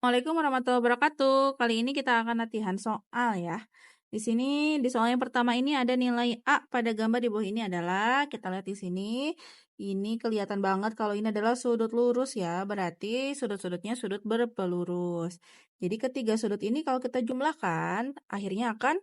Assalamualaikum warahmatullahi wabarakatuh. Kali ini kita akan latihan soal ya. Di sini di soal yang pertama ini ada nilai A pada gambar di bawah ini adalah, kita lihat di sini, ini kelihatan banget kalau ini adalah sudut lurus ya, berarti sudut-sudutnya sudut berpelurus. Jadi ketiga sudut ini kalau kita jumlahkan, akhirnya akan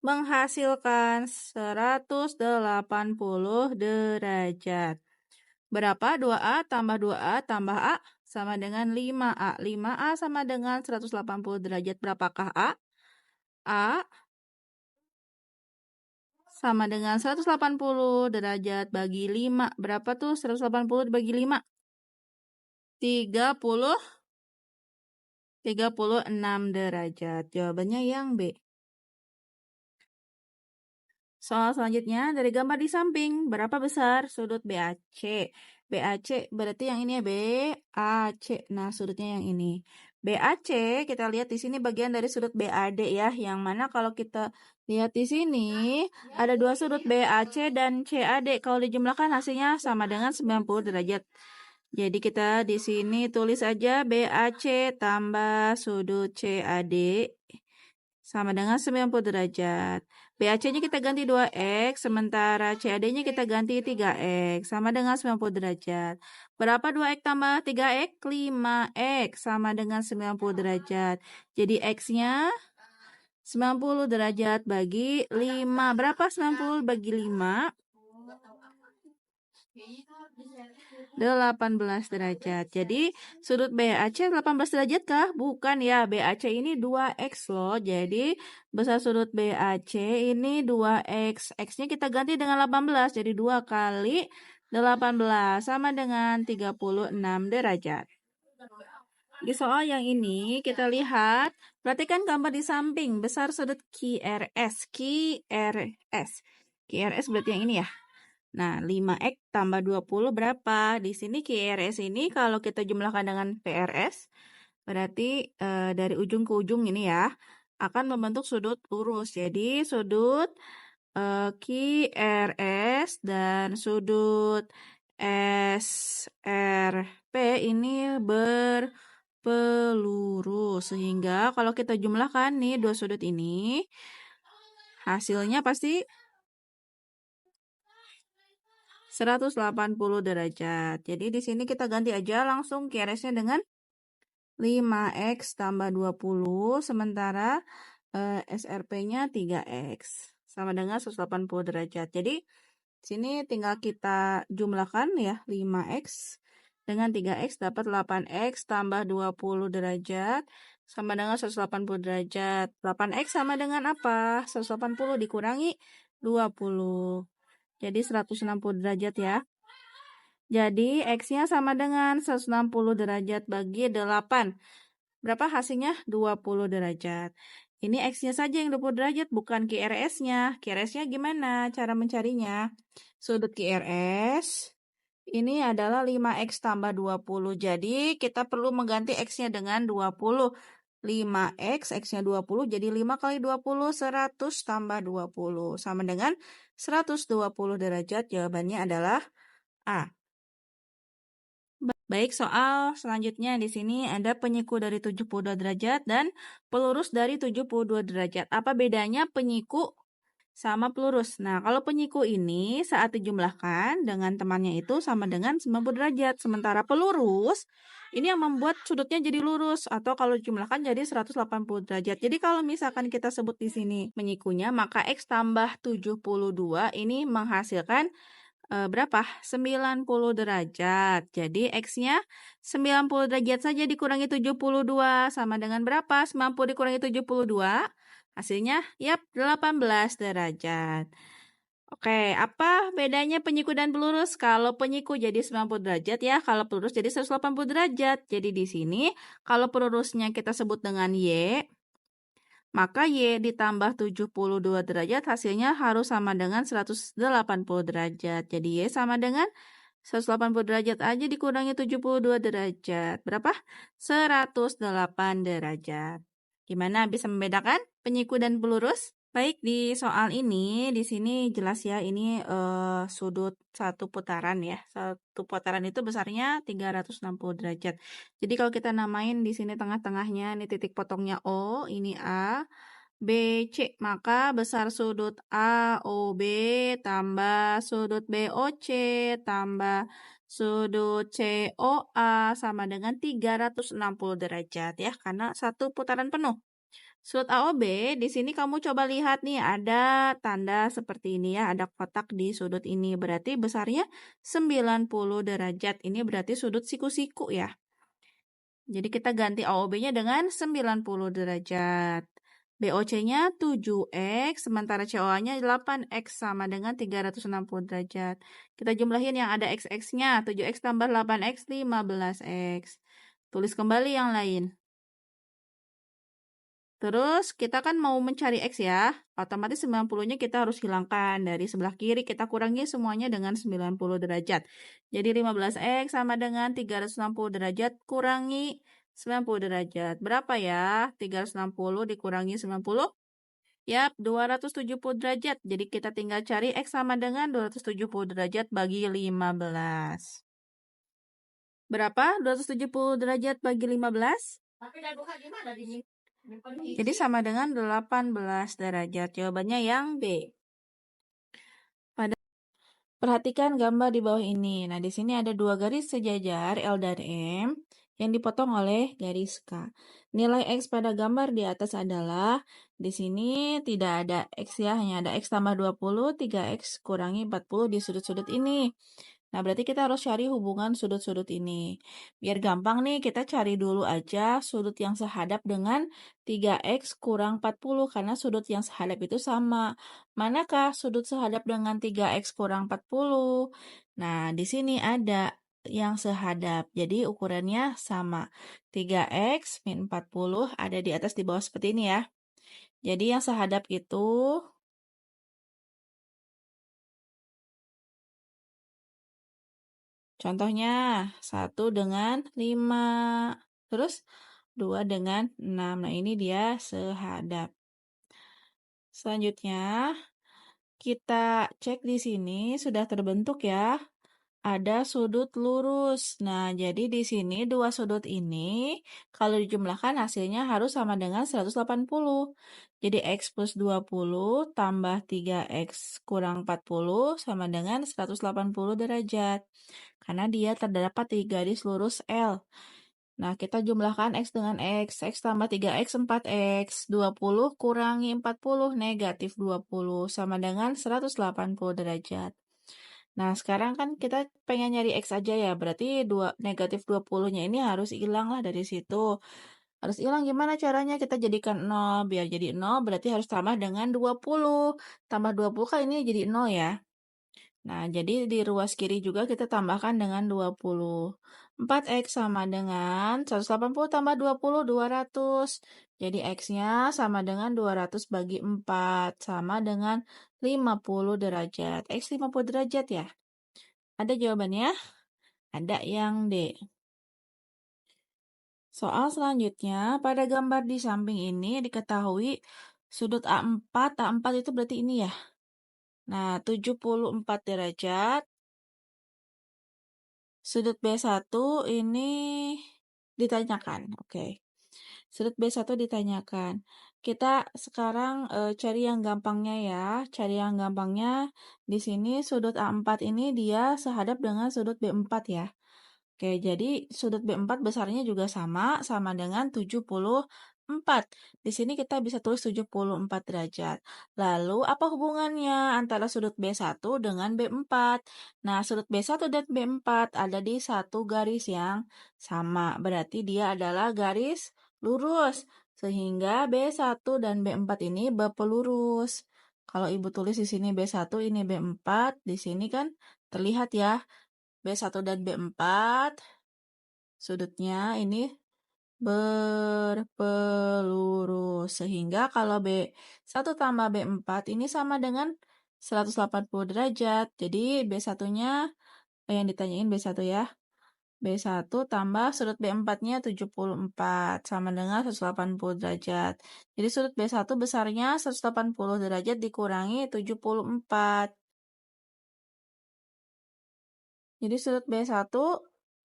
menghasilkan 180 derajat. Berapa 2A tambah 2A tambah A sama dengan 5A. 5A sama dengan 180 derajat. Berapakah A? A sama dengan 180 derajat bagi 5. Berapa tuh 180 dibagi 5? 36 derajat. Jawabannya yang B. Soal selanjutnya, dari gambar di samping, berapa besar sudut BAC? BAC berarti yang ini ya, BAC. Nah, sudutnya yang ini. BAC, kita lihat di sini bagian dari sudut BAD ya, yang mana kalau kita lihat di sini, ada dua sudut BAC dan CAD. Kalau dijumlahkan hasilnya sama dengan 90 derajat. Jadi kita di sini tulis aja BAC tambah sudut CAD sama dengan 90 derajat. BAC-nya kita ganti 2X, sementara CAD-nya kita ganti 3X, sama dengan 90 derajat. Berapa 2X tambah 3X? 5X, sama dengan 90 derajat. Jadi X-nya 90 derajat bagi 5. Berapa 90 bagi 5? 18 derajat. Jadi sudut BAC 18 derajat kah? Bukan ya. BAC ini 2X loh. Jadi besar sudut BAC ini 2X. X-nya kita ganti dengan 18. Jadi 2 kali 18 sama dengan 36 derajat. Di soal yang ini kita lihat, perhatikan gambar di samping. Besar sudut QRS. QRS berarti yang ini ya. Nah, 5X tambah 20 berapa? Di sini QRS ini kalau kita jumlahkan dengan PRS, berarti dari ujung ke ujung ini ya, akan membentuk sudut lurus. Jadi, sudut QRS dan sudut SRP ini berpelurus. Sehingga kalau kita jumlahkan nih dua sudut ini, hasilnya pasti 180 derajat. Jadi di sini kita ganti aja langsung QRS-nya dengan 5X tambah 20, sementara SRP-nya 3X. Sama dengan 180 derajat. Jadi sini tinggal kita jumlahkan ya, 5X dengan 3X dapat 8X tambah 20 derajat sama dengan 180 derajat. 8X sama dengan apa? 180 dikurangi 20. Jadi 160 derajat ya. Jadi X-nya sama dengan 160 derajat bagi 8. Berapa hasilnya? 20 derajat. Ini X-nya saja yang 20 derajat, bukan QRS-nya. QRS-nya gimana cara mencarinya? Sudut QRS ini adalah 5X tambah 20. Jadi kita perlu mengganti X-nya dengan 20. 5X, X-nya 20, jadi 5 kali 20, 100 tambah 20. Sama dengan 120 derajat, jawabannya adalah A. Baik, soal selanjutnya di sini ada penyiku dari 72 derajat dan pelurus dari 72 derajat. Apa bedanya penyiku sama pelurus? Nah, kalau penyiku ini saat dijumlahkan dengan temannya itu sama dengan 90 derajat. Sementara pelurus ini yang membuat sudutnya jadi lurus atau kalau dijumlahkan jadi 180 derajat. Jadi kalau misalkan kita sebut di sini penyikunya, maka X tambah 72 ini menghasilkan berapa? 90 derajat. Jadi X-nya 90 derajat saja dikurangi 72 sama dengan berapa? 90 dikurangi 72. Hasilnya, yap, 18 derajat. Oke, apa bedanya penyiku dan pelurus? Kalau penyiku jadi 90 derajat ya, kalau pelurus jadi 180 derajat. Jadi di sini, kalau pelurusnya kita sebut dengan Y, maka Y ditambah 72 derajat hasilnya harus sama dengan 180 derajat. Jadi Y sama dengan 180 derajat aja dikurangi 72 derajat. Berapa? 108 derajat. Gimana bisa membedakan penyiku dan pelurus? Baik, di soal ini, di sini jelas ya, ini sudut satu putaran ya. Satu putaran itu besarnya 360 derajat. Jadi kalau kita namain di sini tengah-tengahnya, ini titik potongnya O, ini A, B, C. Maka besar sudut AOB tambah sudut BOC tambah sudut COA sama dengan 360 derajat ya, karena satu putaran penuh. Sudut AOB, di sini kamu coba lihat nih, ada tanda seperti ini ya, ada kotak di sudut ini. Berarti besarnya 90 derajat. Ini berarti sudut siku-siku ya. Jadi kita ganti AOB-nya dengan 90 derajat. BOC-nya 7X, sementara COA-nya 8X sama dengan 360 derajat. Kita jumlahin yang ada X-X-nya, 7X tambah 8X, 15X. Tulis kembali yang lain. Terus kita kan mau mencari X ya, otomatis 90-nya kita harus hilangkan. Dari sebelah kiri kita kurangi semuanya dengan 90 derajat. Jadi 15X sama dengan 360 derajat kurangi 90 derajat. Berapa ya? 360 dikurangi 90? Yap, 270 derajat. Jadi kita tinggal cari X sama dengan 270 derajat bagi 15. Berapa? 270 derajat bagi 15? Jadi sama dengan 18 derajat. Jawabannya yang B. Perhatikan gambar di bawah ini. Nah, di sini ada dua garis sejajar L dan M yang dipotong oleh garis K. Nilai X pada gambar di atas adalah, di sini tidak ada X ya, hanya ada X tambah 20, 3X kurangi 40 di sudut-sudut ini. Nah, berarti kita harus cari hubungan sudut-sudut ini. Biar gampang nih, kita cari dulu aja sudut yang sehadap dengan 3X kurang 40, karena sudut yang sehadap itu sama. Manakah sudut sehadap dengan 3X kurang 40? Nah, di sini ada yang sehadap. Jadi, ukurannya sama. 3X min 40 ada di atas di bawah seperti ini ya. Jadi, yang sehadap itu contohnya 1 dengan 5. Terus 2 dengan 6. Nah, ini dia sehadap. Selanjutnya, kita cek di sini sudah terbentuk ya. Ada sudut lurus. Nah, jadi di sini dua sudut ini kalau dijumlahkan hasilnya harus sama dengan 180. Jadi X plus 20 tambah 3X kurang 40 sama dengan 180 derajat. Karena dia terdapat di garis lurus L. Nah, kita jumlahkan X dengan X. X tambah 3X, 4X. 20 kurangi 40, negatif 20. Sama dengan 180 derajat. Nah, sekarang kan kita pengen nyari X aja ya. Berarti negatif 20-nya ini harus hilang lah dari situ. Harus hilang gimana caranya? Kita jadikan 0. Biar jadi 0 berarti harus tambah dengan 20. Tambah 20 kan ini jadi 0 ya. Nah, jadi di ruas kiri juga kita tambahkan dengan 20. 4X sama dengan 180 tambah 20, 200. Jadi X-nya sama dengan 200 bagi 4. Sama dengan 50 derajat. X 50 derajat ya? Ada jawabannya? Ada yang D. Soal selanjutnya, pada gambar di samping ini diketahui sudut A4. A4 itu berarti ini ya? Nah, 74 derajat. Sudut B1 ini ditanyakan. Oke. Sudut B1 ditanyakan. Kita sekarang cari yang gampangnya ya. Cari yang gampangnya. Di sini sudut A4 ini dia sehadap dengan sudut B4 ya. Oke, jadi sudut B4 besarnya juga sama dengan 74. Di sini kita bisa tulis 74 derajat. Lalu, apa hubungannya antara sudut B1 dengan B4? Nah, sudut B1 dan B4 ada di satu garis yang sama. Berarti dia adalah garis lurus. Sehingga B1 dan B4 ini berpelurus. Kalau Ibu tulis di sini B1, ini B4, di sini kan terlihat ya. B1 dan B4 sudutnya ini berpelurus. Sehingga kalau B1 tambah B4 ini sama dengan 180 derajat. Jadi B1-nya yang ditanyain B1 ya. B1 tambah sudut B4-nya 74, sama dengan 180 derajat. Jadi sudut B1 besarnya 180 derajat dikurangi 74. Jadi sudut B1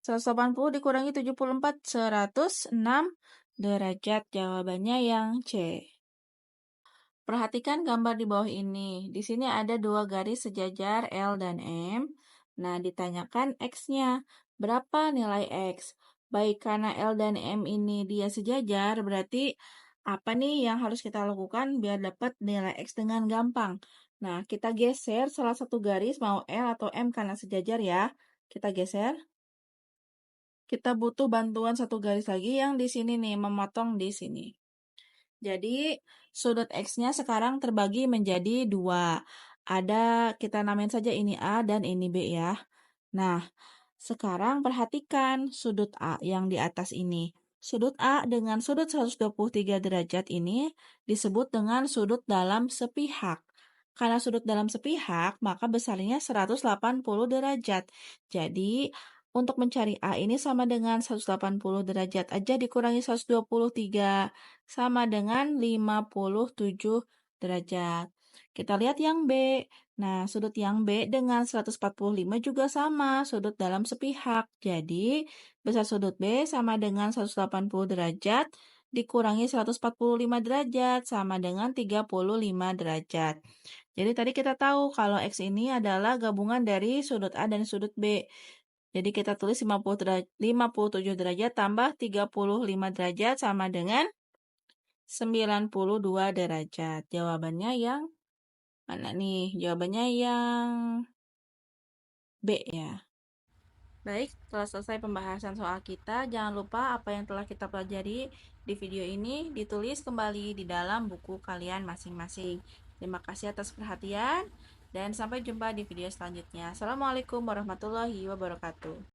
180 dikurangi 74, 106 derajat. Jawabannya yang C. Perhatikan gambar di bawah ini. Di sini ada dua garis sejajar L dan M. Nah, ditanyakan X-nya. Berapa nilai X? Baik, karena L dan M ini dia sejajar, berarti apa nih yang harus kita lakukan biar dapat nilai X dengan gampang? Nah, kita geser salah satu garis, mau L atau M karena sejajar ya. Kita geser. Kita butuh bantuan satu garis lagi yang di sini nih, memotong di sini. Jadi, sudut X-nya sekarang terbagi menjadi dua. Kita namain saja ini A dan ini B ya. Nah, sekarang perhatikan sudut A yang di atas ini. Sudut A dengan sudut 123 derajat ini disebut dengan sudut dalam sepihak. Karena sudut dalam sepihak, maka besarnya 180 derajat. Jadi, untuk mencari A ini sama dengan 180 derajat aja dikurangi 123, sama dengan 57 derajat. Kita lihat yang B. Nah, sudut yang B dengan 145 juga sama, sudut dalam sepihak. Jadi, besar sudut B sama dengan 180 derajat dikurangi 145 derajat sama dengan 35 derajat. Jadi tadi kita tahu kalau X ini adalah gabungan dari sudut A dan sudut B. Jadi kita tulis 57 derajat tambah 35 derajat sama dengan 92 derajat. Jawabannya yang mana nih? Jawabannya yang B ya. Baik, telah selesai pembahasan soal kita. Jangan lupa apa yang telah kita pelajari di video ini ditulis kembali di dalam buku kalian masing-masing. Terima kasih atas perhatian dan sampai jumpa di video selanjutnya. Assalamualaikum warahmatullahi wabarakatuh.